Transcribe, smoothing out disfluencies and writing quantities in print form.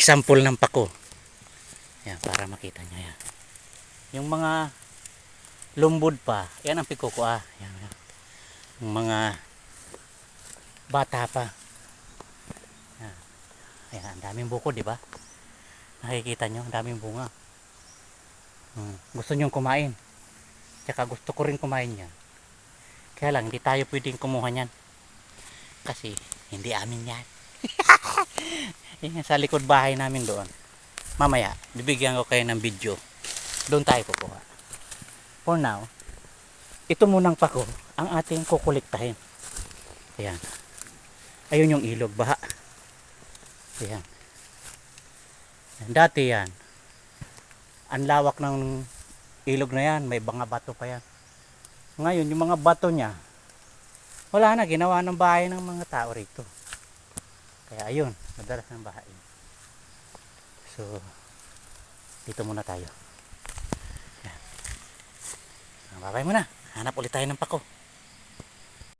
example ng pako. Yan, para makita nyo yan. Yung mga lumbod pa, yan ang pikukuha. Yan, yan. Yung mga bata pa. Yan. Ayan, ang daming buko, di ba? Nakikita nyo, ang daming bunga. Gusto nyong kumain. Tsaka gusto ko rin kumain yan. Kaya lang, hindi tayo pwedeng kumuha yan. Kasi, hindi amin yan. Yan, sa likod bahay namin doon. Mamaya, bibigyan ko kayo ng video. Doon tayo kukuha. For now, ito munang pako ang ating kukuliktahin. Ayan. Ayun yung ilog, baha. Ayan. Dati yan, ang lawak ng ilog na yan, may mga bato pa yan. Ngayon, yung mga bato niya, wala na, ginawa ng bahay ng mga tao rito. Kaya ayun, madalas ng bahay. So, dito muna tayo. Babay muna, hanap ulit tayo ng pako.